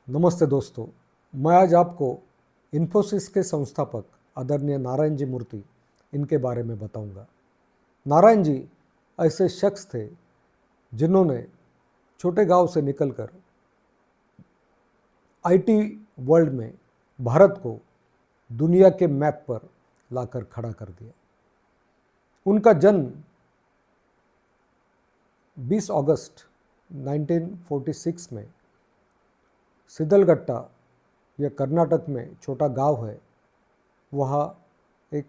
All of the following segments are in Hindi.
नमस्ते दोस्तों, मैं आज आपको इन्फोसिस के संस्थापक आदरणीय नारायण जी मूर्ति इनके बारे में बताऊंगा। नारायण जी ऐसे शख्स थे जिन्होंने छोटे गांव से निकलकर आईटी वर्ल्ड में भारत को दुनिया के मैप पर लाकर खड़ा कर दिया। उनका जन्म 20 अगस्त 1946 में सिदलगट्टा, यह कर्नाटक में छोटा गांव है, वहाँ एक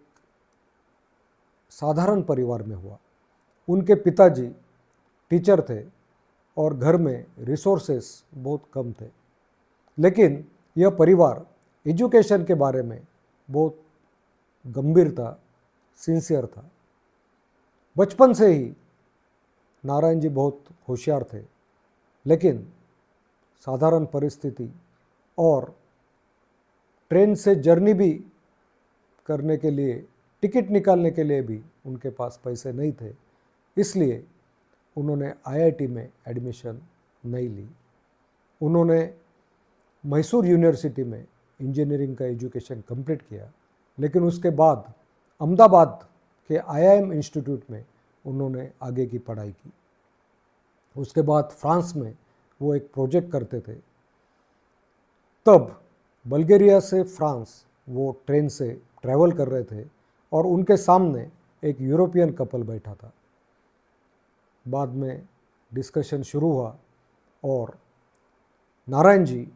साधारण परिवार में हुआ। उनके पिताजी टीचर थे और घर में रिसोर्सेस बहुत कम थे, लेकिन यह परिवार एजुकेशन के बारे में बहुत गंभीर था, सिंसियर था। बचपन से ही नारायण जी बहुत होशियार थे, लेकिन साधारण परिस्थिति और ट्रेन से जर्नी भी करने के लिए, टिकट निकालने के लिए भी उनके पास पैसे नहीं थे, इसलिए उन्होंने आईआईटी में एडमिशन नहीं ली। उन्होंने मैसूर यूनिवर्सिटी में इंजीनियरिंग का एजुकेशन कंप्लीट किया, लेकिन उसके बाद अहमदाबाद के आईआईएम इंस्टीट्यूट में उन्होंने आगे की पढ़ाई की। उसके बाद फ्रांस में वो एक प्रोजेक्ट करते थे। तब बल्गेरिया से फ्रांस वो ट्रेन से ट्रैवल कर रहे थे और उनके सामने एक यूरोपियन कपल बैठा था। बाद में डिस्कशन शुरू हुआ और नारायण जी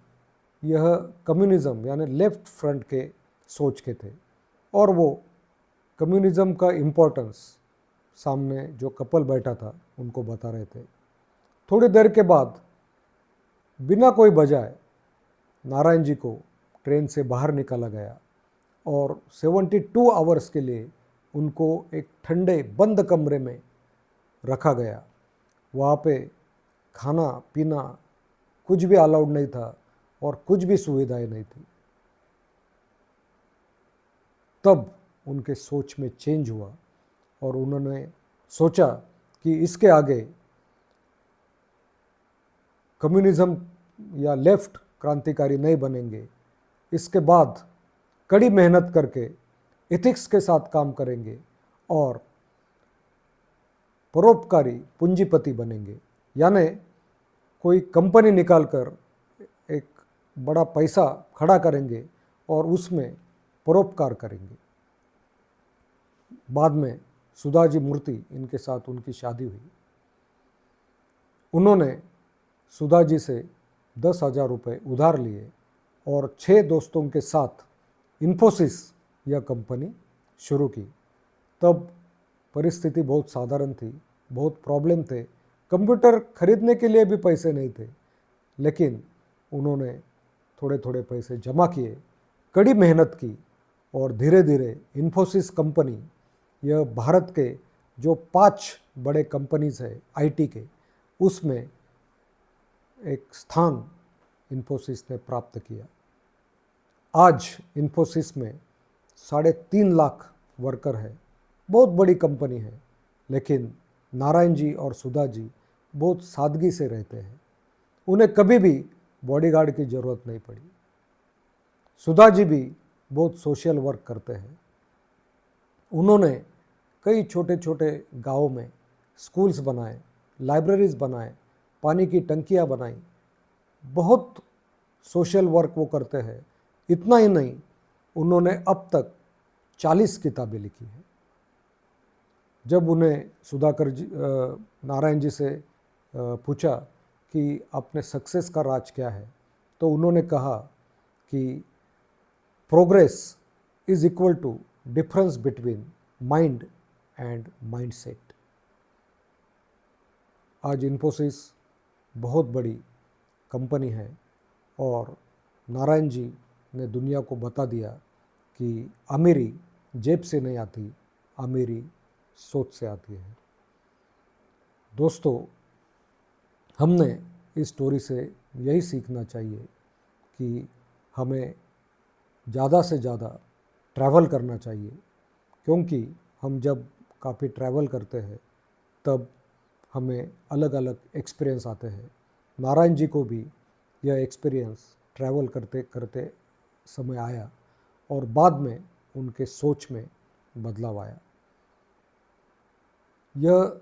यह कम्युनिज़्म यानी लेफ्ट फ्रंट के सोच के थे और वो कम्युनिज़्म का इम्पोर्टेंस सामने जो कपल बैठा था उनको बता रहे थे। थोड़ी देर के बाद बिना कोई बजाय नारायण जी को ट्रेन से बाहर निकाला गया और 72 आवर्स के लिए उनको एक ठंडे बंद कमरे में रखा गया। वहाँ पे खाना पीना कुछ भी अलाउड नहीं था और कुछ भी सुविधाएं नहीं थी। तब उनके सोच में चेंज हुआ और उन्होंने सोचा कि इसके आगे कम्युनिज़्म या लेफ्ट क्रांतिकारी नहीं बनेंगे, इसके बाद कड़ी मेहनत करके एथिक्स के साथ काम करेंगे और परोपकारी पूंजीपति बनेंगे, यानी कोई कंपनी निकालकर एक बड़ा पैसा खड़ा करेंगे और उसमें परोपकार करेंगे। बाद में सुधाजी मूर्ति इनके साथ उनकी शादी हुई। उन्होंने सुधाजी से 10,000 रुपये उधार लिए और 6 दोस्तों के साथ इन्फोसिस यह कंपनी शुरू की। तब परिस्थिति बहुत साधारण थी, बहुत प्रॉब्लम थे, कंप्यूटर खरीदने के लिए भी पैसे नहीं थे, लेकिन उन्होंने थोड़े थोड़े पैसे जमा किए, कड़ी मेहनत की और धीरे धीरे इन्फोसिस कंपनी यह भारत के जो 5 बड़े कंपनीज है आईटी के, उसमें एक स्थान इन्फोसिस ने प्राप्त किया। आज इन्फोसिस में 3.5 लाख वर्कर है, बहुत बड़ी कंपनी है, लेकिन नारायण जी और सुधा जी बहुत सादगी से रहते हैं। उन्हें कभी भी बॉडीगार्ड की ज़रूरत नहीं पड़ी। सुधा जी भी बहुत सोशल वर्क करते हैं। उन्होंने कई छोटे छोटे गाँवों में स्कूल्स बनाए, लाइब्रेरीज बनाए, पानी की टंकियाँ बनाई, बहुत सोशल वर्क वो करते हैं। इतना ही नहीं, उन्होंने अब तक 40 किताबें लिखी हैं। जब उन्हें सुधाकर जी नारायण जी से पूछा कि अपने सक्सेस का राज क्या है, तो उन्होंने कहा कि progress is equal to difference between mind and mindset. आज इन्फोसिस बहुत बड़ी कंपनी है और नारायण जी ने दुनिया को बता दिया कि अमीरी जेब से नहीं आती, अमीरी सोच से आती है। दोस्तों, हमने इस स्टोरी से यही सीखना चाहिए कि हमें ज़्यादा से ज़्यादा ट्रैवल करना चाहिए, क्योंकि हम जब काफ़ी ट्रैवल करते हैं तब हमें अलग अलग एक्सपीरियंस आते हैं। नारायण जी को भी यह एक्सपीरियंस ट्रैवल करते करते समय आया और बाद में उनके सोच में बदलाव आया। यह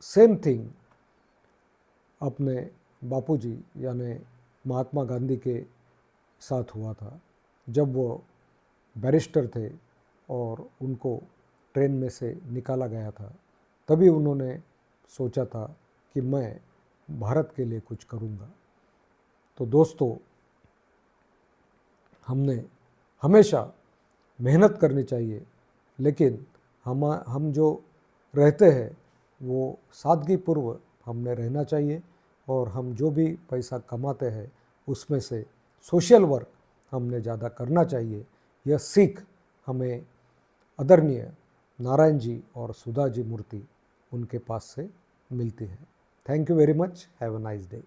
सेम थिंग अपने बापूजी यानी महात्मा गांधी के साथ हुआ था। जब वो बैरिस्टर थे और उनको ट्रेन में से निकाला गया था, तभी उन्होंने सोचा था कि मैं भारत के लिए कुछ करूँगा। तो दोस्तों, हमने हमेशा मेहनत करनी चाहिए, लेकिन हम जो रहते हैं वो सादगीपूर्व हमने रहना चाहिए, और हम जो भी पैसा कमाते हैं उसमें से सोशल वर्क हमने ज़्यादा करना चाहिए। यह सीख हमें आदरणीय नारायण जी और सुधा जी मूर्ति उनके पास से मिलती है। Thank you very much. Have a nice day.